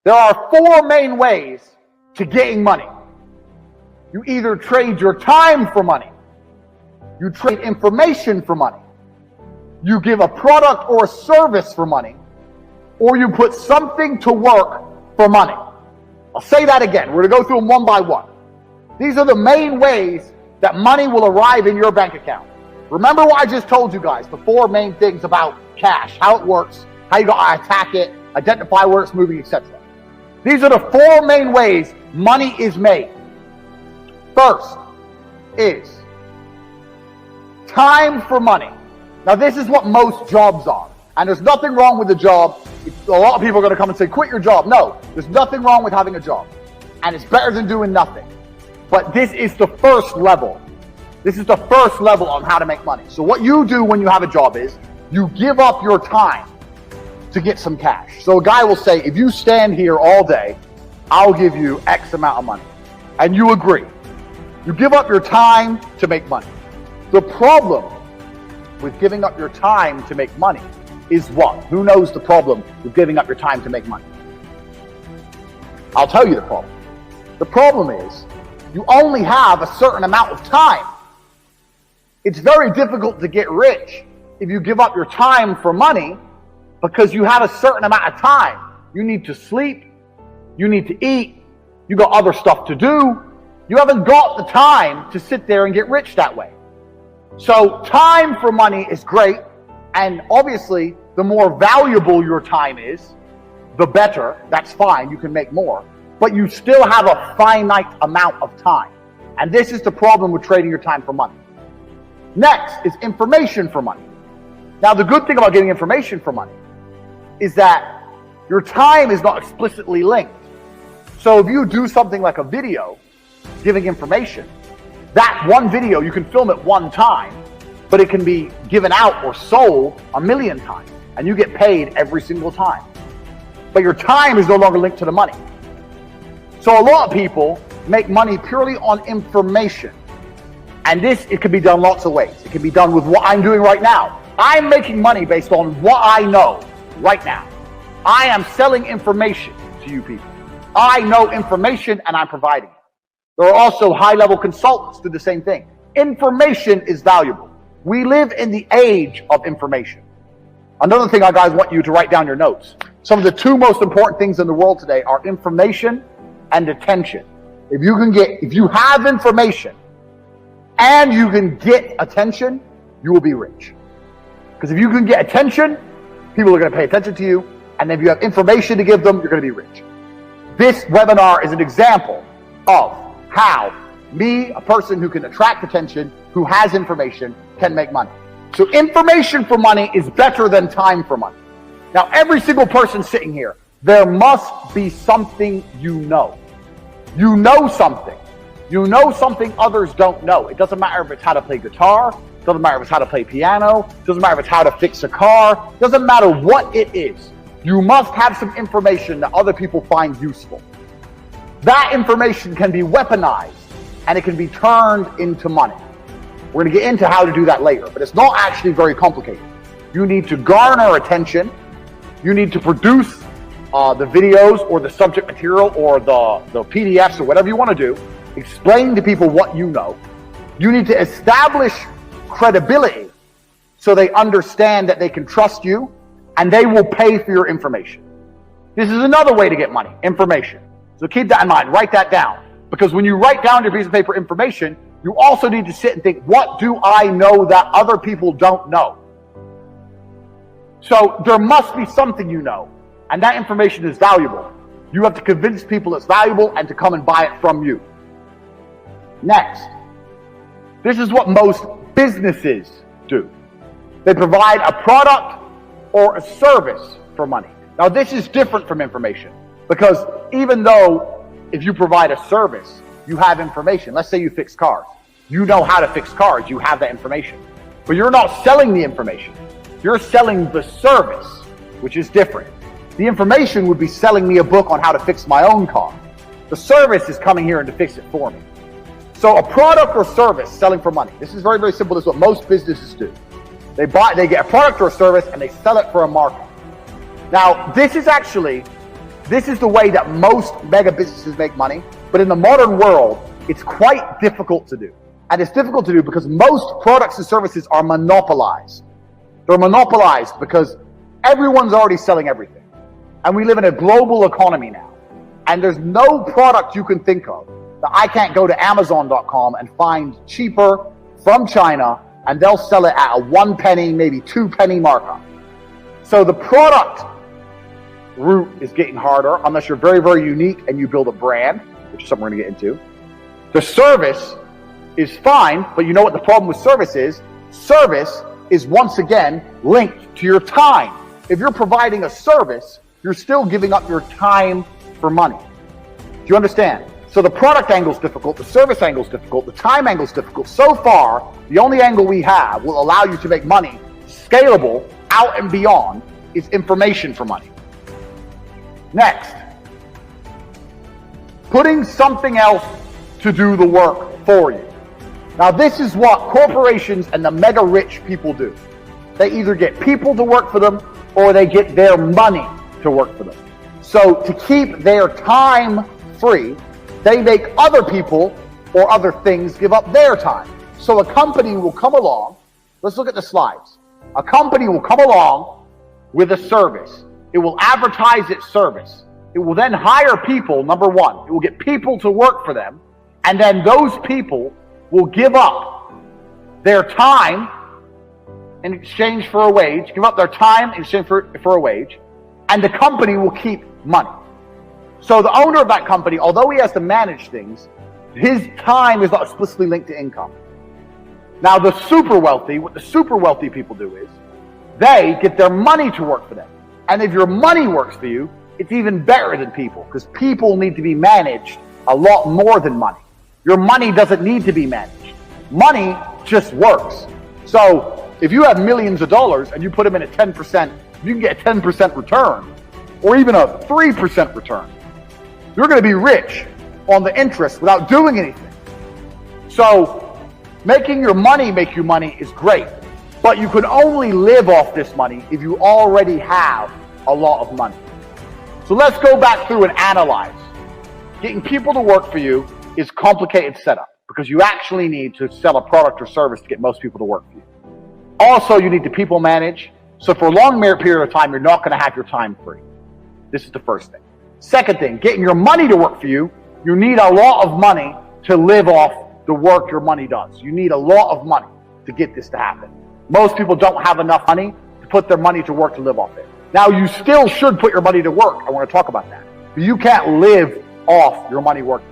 There are four main ways to getting money. You either trade your time for money, you trade information for money, you give a product or a service for money, or you put something to work for money. I'll say that again. We're going to go through them one by one. These are the main ways that money will arrive in your bank account. Remember what I just told you guys, the four main things about cash, how it works, how you got to attack it, identify where it's moving, etc. These are the four main ways money is made. First is time for money. Now this is what most jobs are. And there's nothing wrong with a job. A lot of people are going to come and say, quit your job. No, there's nothing wrong with having a job. And it's better than doing nothing. But this is the first level. This is the first level on how to make money. So what you do when you have a job is you give up your time to get some cash. So a guy will say, if you stand here all day, I'll give you X amount of money. And you agree. You give up your time to make money. The problem with giving up your time to make money is what? Who knows the problem with giving up your time to make money? I'll tell you the problem. The problem is you only have a certain amount of time. It's very difficult to get rich if you give up your time for money because you have a certain amount of time. You need to sleep. You need to eat. You got other stuff to do. You haven't got the time to sit there and get rich that way. So time for money is great. And obviously, the more valuable your time is, the better. That's fine. You can make more. But you still have a finite amount of time. And this is the problem with trading your time for money. Next is information for money. Now, the good thing about getting information for money is that your time is not explicitly linked. So if you do something like a video giving information, that one video, you can film it one time, but it can be given out or sold 1,000,000 times, and you get paid every single time. But your time is no longer linked to the money. So a lot of people make money purely on information. And it can be done lots of ways. It can be done with what I'm doing right now. I'm making money based on what I know right now. I am selling information to you people. I know information and I'm providing it. There are also high-level consultants who do the same thing. Information is valuable. We live in the age of information. Another thing I guys want you to write down your notes. Some of the two most important things in the world today are information and attention. If you have information and you can get attention, you will be rich. Because if you can get attention, people are going to pay attention to you. And if you have information to give them, you're going to be rich. This webinar is an example of how me, a person who can attract attention, who has information, can make money. So information for money is better than time for money. Now, every single person sitting here, there must be something you know. You know something. You know something others don't know. It doesn't matter if it's how to play guitar. It doesn't matter if it's how to play piano. It doesn't matter if it's how to fix a car. It doesn't matter what it is. You must have some information that other people find useful. That information can be weaponized and it can be turned into money. We're going to get into how to do that later, but it's not actually very complicated. You need to garner attention. You need to produce the videos or the subject material or the PDFs or whatever you want to do. Explain to people what you know. You need to establish credibility so they understand that they can trust you and they will pay for your information. This is another way to get money, information. So keep that in mind, write that down. Because when you write down your piece of paper information, you also need to sit and think, what do I know that other people don't know? So there must be something you know, and that information is valuable. You have to convince people it's valuable and to come and buy it from you. Next, this is what most businesses do. They provide a product or a service for money. Now, this is different from information because even though if you provide a service, you have information. Let's say you fix cars. You know how to fix cars. You have that information. But you're not selling the information. You're selling the service, which is different. The information would be selling me a book on how to fix my own car. The service is coming here and to fix it for me. So a product or service selling for money. This is very, very simple. This is what most businesses do. They get a product or a service and they sell it for a market. Now, this is actually This is the way that most mega businesses make money, but in the modern world, it's quite difficult to do. And it's difficult to do because most products and services are monopolized. They're monopolized because everyone's already selling everything. And we live in a global economy now. And there's no product you can think of that I can't go to Amazon.com and find cheaper from China, and they'll sell it at a 1 penny, maybe 2 penny markup. So the product route is getting harder unless you're very, very unique and you build a brand, which is something we're going to get into. The service is fine, but you know what the problem with service is? Service is once again linked to your time. If you're providing a service, you're still giving up your time for money. Do you understand? So the product angle is difficult, the service angle is difficult, the time angle is difficult. So far, the only angle we have will allow you to make money scalable out and beyond is information for money. Next, putting something else to do the work for you. Now this is what corporations and the mega rich people do. They either get people to work for them or they get their money to work for them. So to keep their time free, they make other people or other things give up their time. So a company will come along, let's look at the slides. A company will come along with a service. It will advertise its service. It will then hire people, number one. It will get people to work for them. And then those people will give up their time in exchange for a wage, give up their time in exchange for a wage, and the company will keep money. So the owner of that company, although he has to manage things, his time is not explicitly linked to income. Now the super wealthy, what the super wealthy people do is, they get their money to work for them. And if your money works for you, it's even better than people, because people need to be managed a lot more than money. Your money doesn't need to be managed. Money just works. So if you have millions of dollars and you put them in at 10%, you can get a 10% return or even a 3% return. You're going to be rich on the interest without doing anything. So making your money make you money is great, but you can only live off this money if you already have a lot of money. So let's go back through and analyze. Getting people to work for you is complicated setup because you actually need to sell a product or service to get most people to work for you. Also, you need to people manage. So for a long period of time, you're not going to have your time free. This is the first thing. Second thing, getting your money to work for you, you need a lot of money to live off the work your money does. You need a lot of money to get this to happen. Most people don't have enough money to put their money to work to live off it. Now, you still should put your money to work. I want to talk about that. But you can't live off your money working.